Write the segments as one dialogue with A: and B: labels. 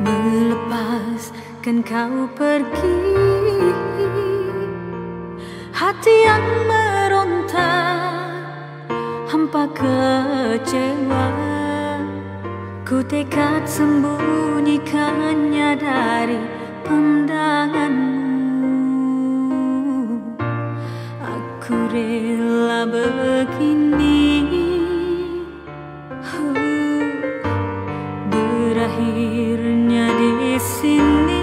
A: melepaskan kau pergi. Hati yang meronta, hampa kecewa. Ku tekad sembunyikannya dari pandanganmu. Aku rela begini, berakhirnya di sini.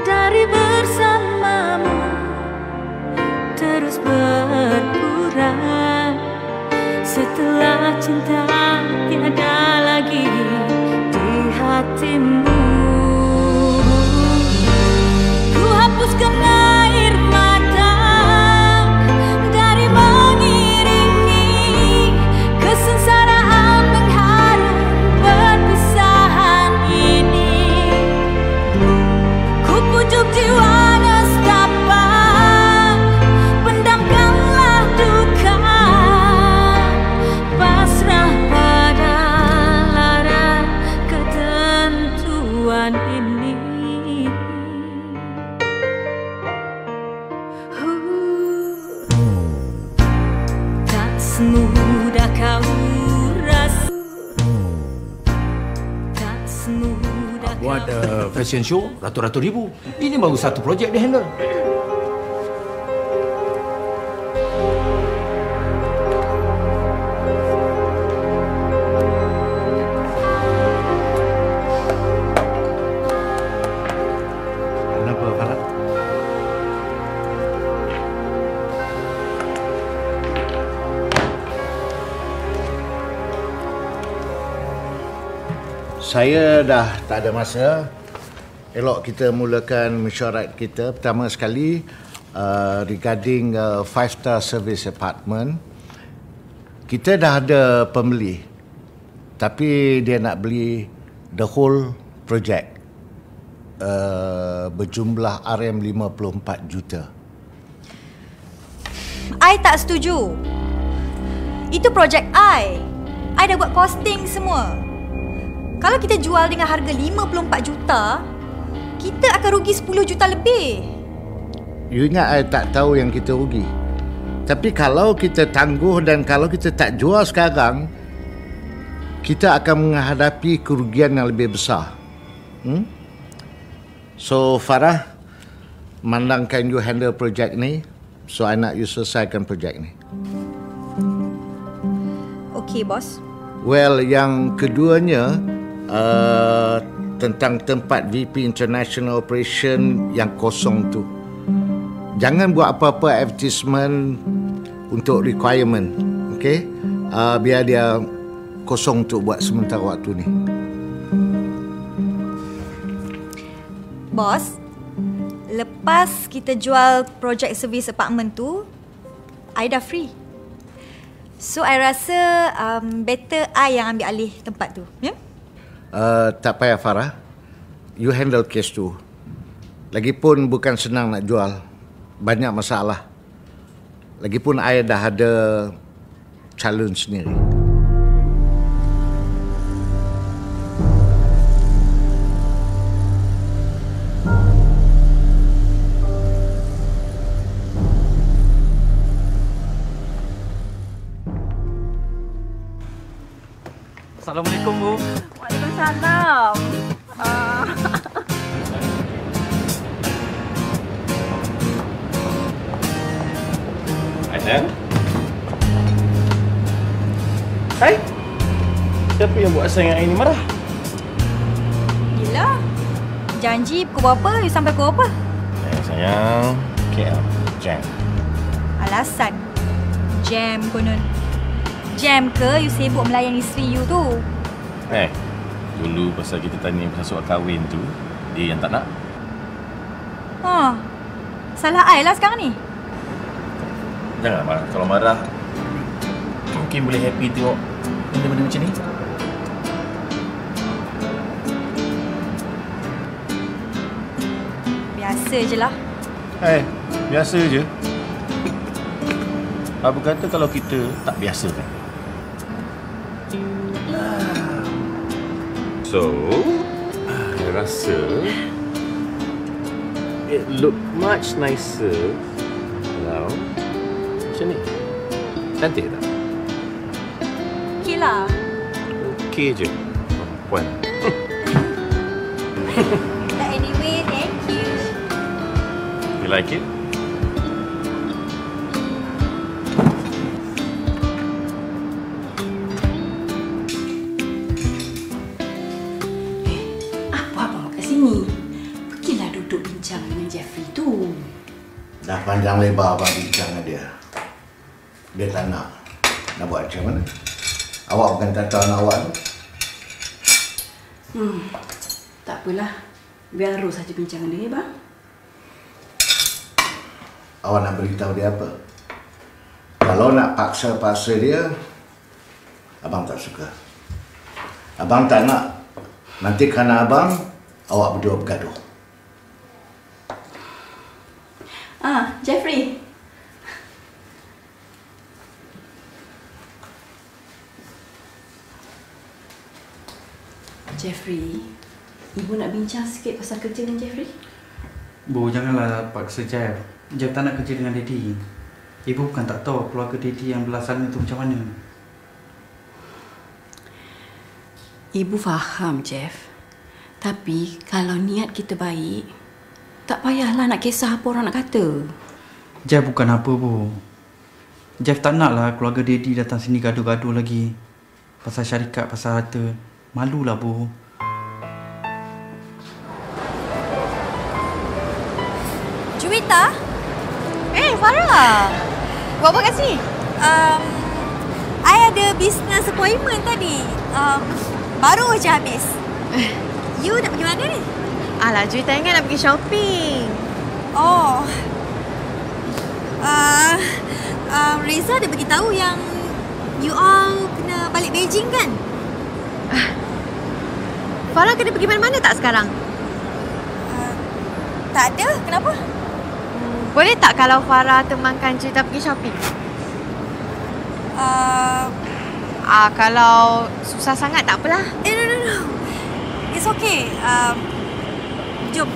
A: Dari bersamamu terus berkurang, setelah cinta tiada lagi di hatimu. Ku hapuskan air mata dari mengiringi kesengsaraan mengharu perpisahan ini. Ku pujuk jiwa nestapa, pendamkanlah duka, pasrah pada lara ketentuan ini. Tak semudah kau rasa, tak semudah kau.
B: Buat fashion show ratus-ratus ribu. Ini baru satu projek dia handle. Kenapa, Farah?
C: Saya dah tak ada masa. Elok kita mulakan mesyuarat kita. Pertama sekali, regarding 5-star service apartment. Kita dah ada pembeli. Tapi dia nak beli the whole project. Berjumlah RM54 juta.
D: I tak setuju. Itu projek I. I dah buat costing semua. Kalau kita jual dengan harga 54 juta, kita akan rugi 10 juta lebih.
C: You ingat I tak tahu yang kita rugi. Tapi kalau kita tangguh dan kalau kita tak jual sekarang, kita akan menghadapi kerugian yang lebih besar. So Farah, mandangkan you handle projek ni. So I nak you selesaikan projek ni.
D: Okey, bos.
C: Well, yang keduanya, tentang tempat VP International Operation yang kosong tu. Jangan buat apa-apa advertisement untuk requirement. Okay? Biar dia kosong untuk buat sementara waktu ni.
D: Bos, lepas kita jual projek servis apartment tu, I dah free. So, I rasa better I yang ambil alih tempat tu. Ya?
C: Tak payah Farah. You handle case tu. Lagipun bukan senang nak jual. Banyak masalah. Lagipun I dah ada calon sendiri.
E: Assalamualaikum, Bu.
F: Waalaikumsalam.
E: Aidan? Hai? Siapa yang buat saya dengan ini marah?
D: Yelah. Janji pukul berapa, you sampai pukul berapa?
E: Sayang, KL Jam.
D: Alasan. Jam konon. Jam ke you sibuk melayan isteri you tu?
E: Dulu pasal kita tanya pasal soal kahwin tu, dia yang tak nak.
D: Salah I lah sekarang ni.
E: Jangan marah. Kalau marah, mungkin boleh happy tengok benda-benda macam ni.
D: Biasa je lah.
E: Biasa je. Apa kata kalau kita tak biasa kan? So, I rasa it look much nicer kalau macam ni. Cantik tak?
D: Okey lah.
E: Okey je, perempuan.
D: But anyway, thank you.
E: You like it?
A: Apa abang kat sini? Pergilah duduk bincang dengan Jeffrey tu.
C: Dah panjang lebar abang bincang dengan dia. Dia tak nak. Nak buat macam mana? Awak bukan kata anak awak tu?
A: Tak apalah. Biar Ros saja bincang dengan dia, bang.
C: Awak nak beritahu dia apa? Kalau nak paksa-paksa dia, abang tak suka. Abang tak nak. Nanti kerana abang, awak berdua bergaduh.
A: Jeffrey. Jeffrey, Ibu nak bincang sikit pasal kerja dengan Jeffrey.
G: Bu, janganlah paksa Jeff. Jeff tak nak kerja dengan Daddy. Ibu bukan tak tahu keluarga Daddy yang belah sana tu macam mana.
A: Ibu faham, Jeff. Tapi kalau niat kita baik, tak payahlah nak kisah apa orang nak kata.
G: Jeff bukan apa, Bu. Jeff tak naklah keluarga Daddy datang sini gaduh-gaduh lagi. Pasal syarikat, pasal harta. Malulah, Bu.
D: Juwita? Farah. Buat apa kat sini? I ada business appointment tadi. Baru je habis. You nak pergi mana ni?
F: Alah, Juwita ingat nak pergi shopping.
D: Oh. Reza ada beritahu yang you all kena balik Beijing kan?
F: Farah kena pergi mana-mana tak sekarang?
D: Tak ada. Kenapa?
F: Boleh tak kalau Farah temankan Juwita pergi shopping? Kalau susah sangat tak apalah.
D: No. It's okay. Jom.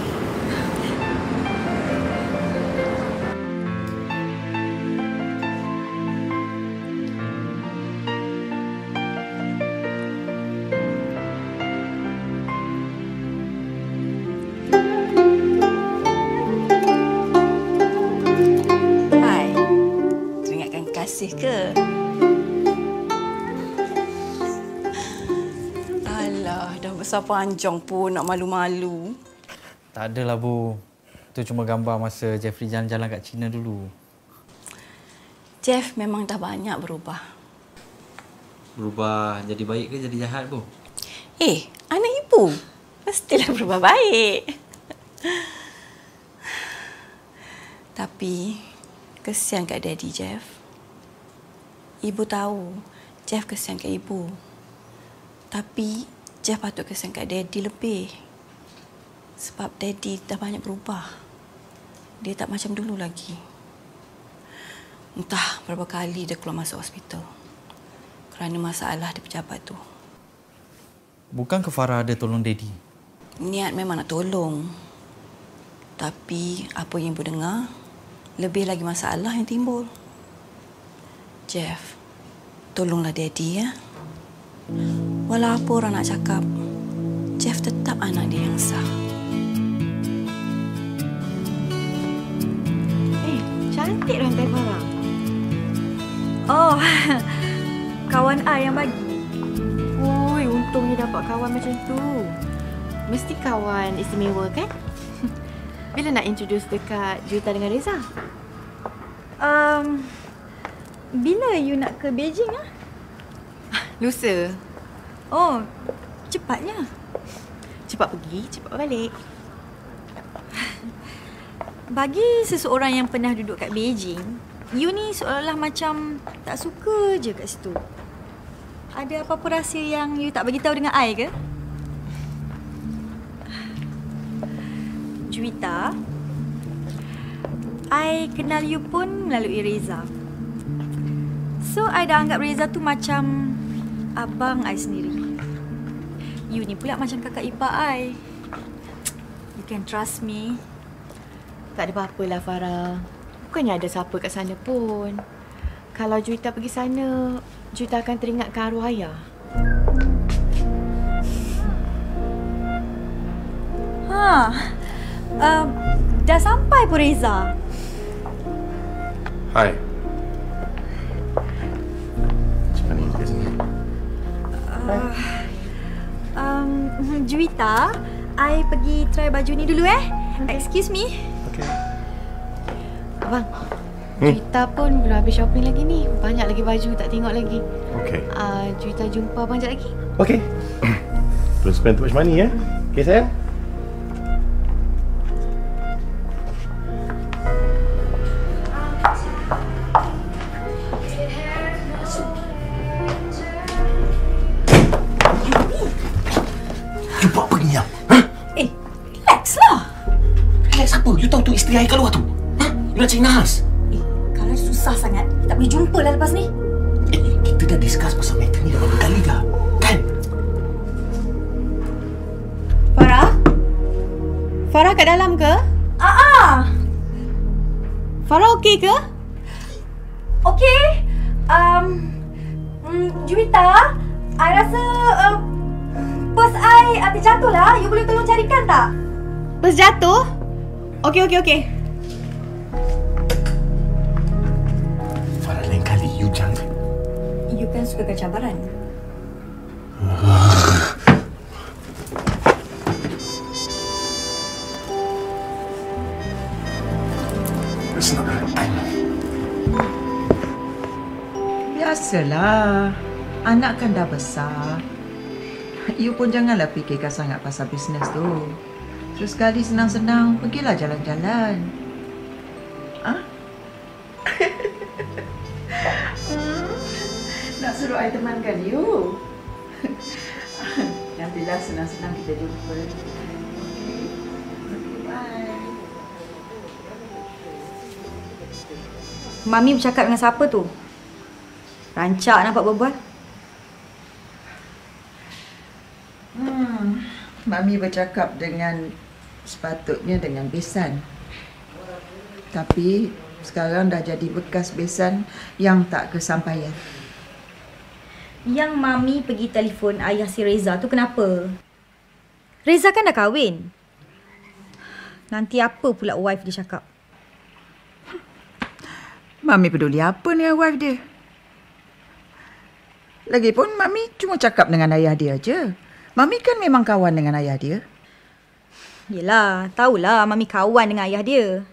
A: Kasih ke? Alah, dah besar panjang pun nak malu-malu.
G: Tak adalah, Bu. Itu cuma gambar masa Jeffrey jalan-jalan kat China dulu.
A: Jeff memang dah banyak berubah.
G: Berubah jadi baik ke jadi jahat, Bu?
A: Anak ibu mestilah berubah baik. Tapi kesian kat Daddy, Jeff. Ibu tahu Jeff kesian kat ibu. Tapi Jeff patut kesian kat Daddy lebih. Sebab Daddy dah banyak berubah. Dia tak macam dulu lagi. Entah berapa kali dia keluar masuk hospital kerana masalah di pejabat tu.
G: Bukan ke Farah ada tolong Daddy?
A: Niat memang nak tolong. Tapi apa yang ibu dengar, lebih lagi masalah yang timbul. Jeff, tolonglah Daddy ya. Walau apa orang nak cakap, Jeff tetap anak dia yang sah.
F: Cantik rantai Farah.
D: Oh, kawan I yang bagi.
F: Oi, untungnya dapat kawan macam tu. Mesti kawan istimewa kan? Bila nak introduce dekat Juwita dengan Reza?
D: Bila you nak ke Beijing ah?
F: Lusa.
D: Oh, cepatnya.
F: Cepat pergi, cepat balik.
D: Bagi seseorang yang pernah duduk kat Beijing, you ni seolah-olah macam tak suka je kat situ. Ada apa-apa rahsia yang you tak bagi tahu dengan I ke? Juwita, I kenal you pun melalui Reza. So, I dah anggap Reza tu macam abang I sendiri. You ni pula macam kakak ipar I. You can trust me.
F: Tak ada apa-apa lah Farah. Bukannya ada siapa kat sana pun. Kalau Juwita pergi sana, Juwita akan teringatkan arwah ayah.
D: Dah sampai pun Reza.
E: Hai. Macam mana kat sini?
D: Juwita, I pergi try baju ni dulu Excuse me.
E: Okay.
F: Abang, Juwita pun belum habis shopping lagi ni. Banyak lagi baju tak tengok lagi.
E: Okay.
F: Juwita jumpa abang sekejap lagi.
E: Okay. Don't spend too much money, ya? Okay, sayang?
B: You buat apa ni?
D: Relax lah.
B: Relax apa? You tahu tu isteri I kat luar tu? You nak cari Nahas?
D: Kalau susah sangat, tak boleh jumpa lah lepas ni.
B: Kita dah discuss pasal matter ni dah berapa kali dah. Kan?
F: Farah? Farah kat dalam ke? Farah okey ke?
D: Okey. Juwita, I rasa purse I terjatuh lah. You boleh tolong carikan tak?
F: Purse jatuh? Okey.
B: Farah, lain kali you jangan.
D: You kan suka cabaran.
B: It's not the right time.
H: Biasalah. Anak kan dah besar. You pun janganlah fikirkan sangat pasal bisnes tu. Sesekali senang-senang, pergilah jalan-jalan. Nak suruh I temankan you? Nantilah senang-senang kita jumpa. Okay, bye.
D: Mami bercakap dengan siapa tu? Rancak nampak berbual.
H: Mami bercakap sepatutnya dengan besan. Tapi sekarang dah jadi bekas besan yang tak kesampaian.
D: Yang Mami pergi telefon ayah si Reza tu kenapa? Reza kan dah kahwin. Nanti apa pula wife dia cakap?
H: Mami peduli apa ni wife dia? Lagipun Mami cuma cakap dengan ayah dia je. Mami kan memang kawan dengan ayah dia.
D: Yelah, tahulah Mami kawan dengan ayah dia.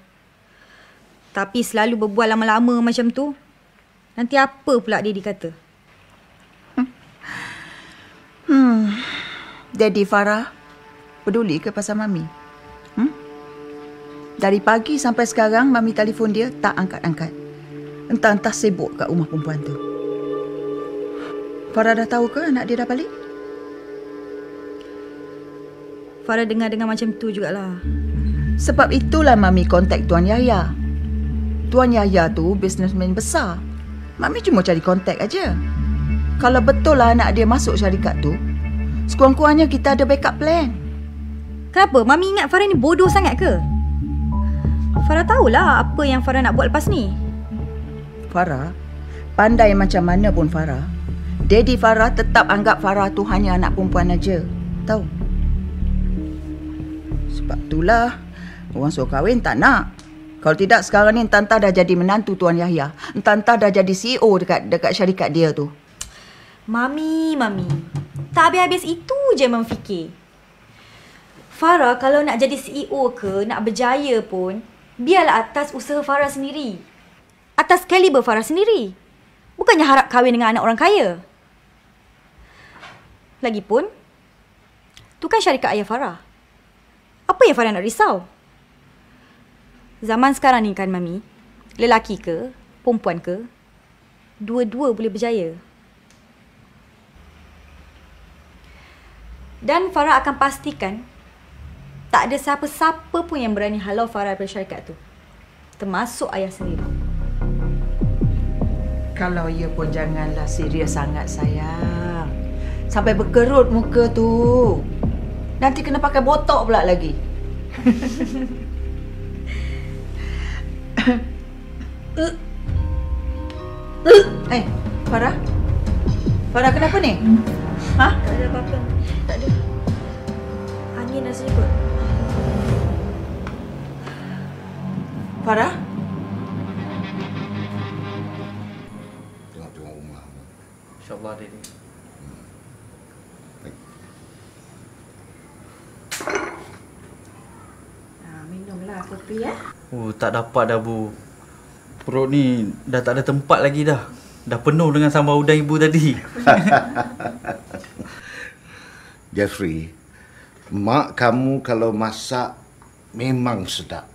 D: Tapi selalu berbual lama-lama macam tu. Nanti apa pula dia dikata?
H: Daddy Farah peduli ke pasal Mami? Dari pagi sampai sekarang Mami telefon dia tak angkat-angkat. Entah-entah sibuk kat rumah perempuan tu. Farah dah tahu ke anak dia dah balik?
D: Farah dengar-dengar macam tu jugalah.
H: Sebab itulah Mami kontak Tuan Yahya. Tuan Yahya tu businessman besar. Mami cuma cari kontak aja. Kalau betul lah anak dia masuk syarikat tu, sekurang-kurangnya kita ada backup plan.
D: Kenapa? Mami ingat Farah ni bodoh sangat ke? Farah tahulah apa yang Farah nak buat lepas ni.
H: Farah, pandai macam mana pun Farah, Daddy Farah tetap anggap Farah tu hanya anak perempuan aja. Tahu? Sebab itulah orang suruh kahwin tak nak. Kalau tidak sekarang ni entah dah jadi menantu Tuan Yahya. Entah dah jadi CEO dekat syarikat dia tu.
D: Mami. Tak habis-habis itu je Mami fikir. Farah kalau nak jadi CEO ke, nak berjaya pun, biarlah atas usaha Farah sendiri. Atas kaliber Farah sendiri. Bukannya harap kahwin dengan anak orang kaya. Lagipun, tu kan syarikat ayah Farah. Apa yang Farah nak risau? Zaman sekarang ni kan Mami, lelaki ke, perempuan ke, dua-dua boleh berjaya. Dan Farah akan pastikan tak ada siapa-siapa pun yang berani halau Farah daripada syarikat tu. Termasuk ayah sendiri.
H: Kalau ia pun janganlah serius sangat sayang. Sampai berkerut muka tu. Nanti kena pakai botok pula lagi. Farah? Farah kenapa ni? Ha?
D: Tak ada apa-apa. Tak ada. Angin rasanya kot.
H: Farah?
C: Tengok rumah.
G: InsyaAllah, Daddy.
A: Minumlah kopi ya.
G: Oh, tak dapat dah, Bu. Perut ni dah tak ada tempat lagi dah. Dah penuh dengan sambal udang ibu tadi.
C: Jeffrey, mak kamu kalau masak memang sedap.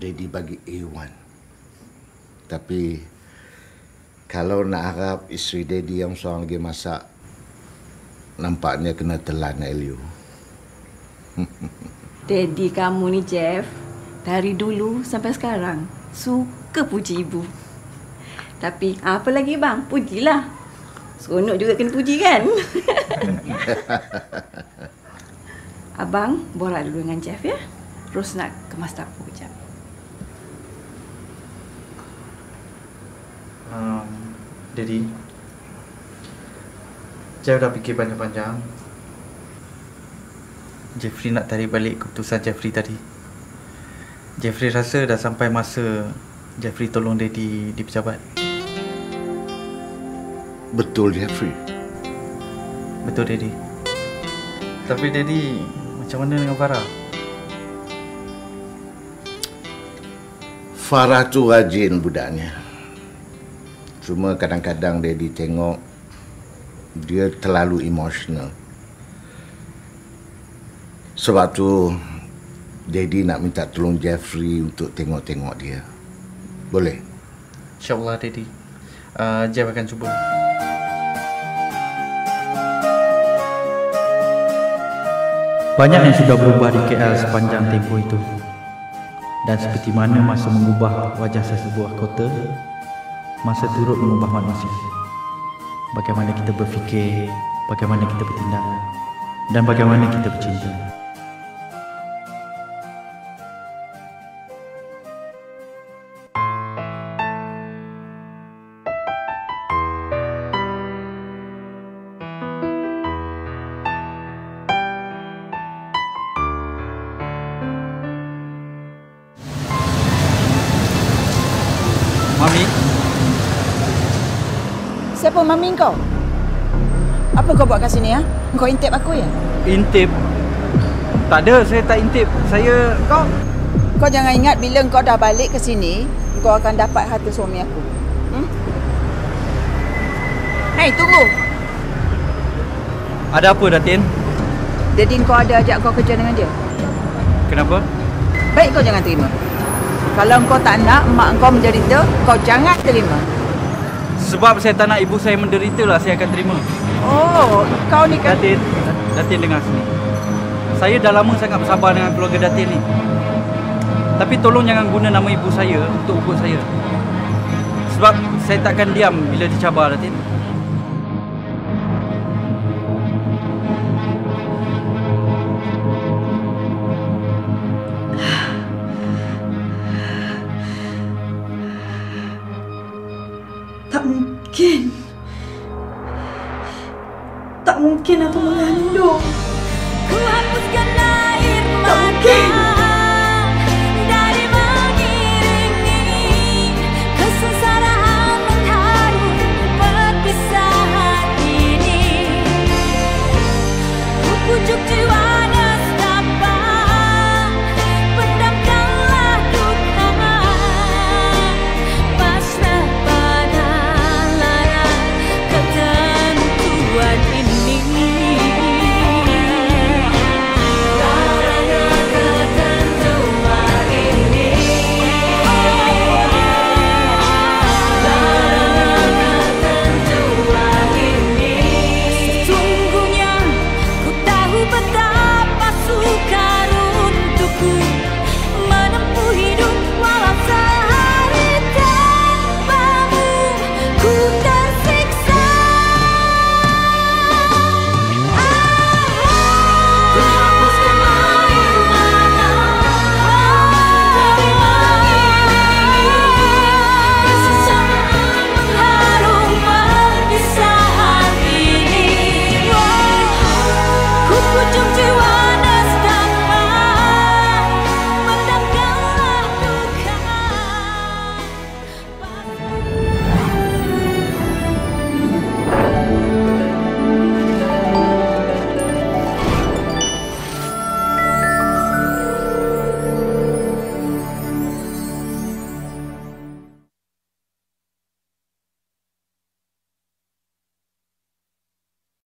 C: Daddy bagi A1. Tapi kalau nak harap isteri Daddy yang seorang lagi masak, nampaknya kena telan Elio.
A: Daddy kamu ni Jeff, dari dulu sampai sekarang suka puji ibu. Tapi apa lagi bang? Pujilah. Seronok juga kena puji kan? Abang borak dulu dengan Jeff ya. Terus nak kemas dapur kejap.
G: Daddy, Jeff dah fikir panjang-panjang. Jeffrey nak tarik balik keputusan Jeffrey tadi. Jeffrey rasa dah sampai masa Jeffrey tolong Daddy di pejabat.
C: Betul, Jeffrey.
G: Betul, Daddy. Tapi Daddy, macam mana dengan Farah?
C: Farah tu rajin budaknya. Cuma kadang-kadang Daddy tengok dia terlalu emosional. Sebab tu Daddy nak minta tolong Jeffrey untuk tengok-tengok dia. Boleh?
G: InsyaAllah, Daddy. Jeff akan cuba. Banyak yang sudah berubah di KL sepanjang tempoh itu. Dan seperti mana masa mengubah wajah sebuah kota, masa turut mengubah manusia. Bagaimana kita berfikir, bagaimana kita bertindak, dan bagaimana kita bercinta. Mami?
H: Siapa mami kau? Apa kau buat kat sini ya? Kau intip aku ya?
G: Intip? Tak ada, saya tak intip. Saya...
H: Kau jangan ingat bila kau dah balik ke sini, kau akan dapat harta suami aku. Hei, tunggu.
G: Ada apa, Datin?
H: Daddy kau ada ajak kau kerja dengan dia?
G: Kenapa?
H: Baik kau jangan terima. Kalau kau tak nak mak kau menderita, kau jangan terima.
G: Sebab saya tak nak ibu saya menderita lah, saya akan terima.
H: Oh, kau ni kan...
G: Datin dengar sini. Saya dah lama sangat bersabar dengan keluarga Datin ni. Tapi tolong jangan guna nama ibu saya untuk ugut saya. Sebab saya takkan diam bila dicabar, Datin.
A: Tak mungkin. Tak mungkin aku mengandung. Ku hapuskan air mata. Tak mungkin.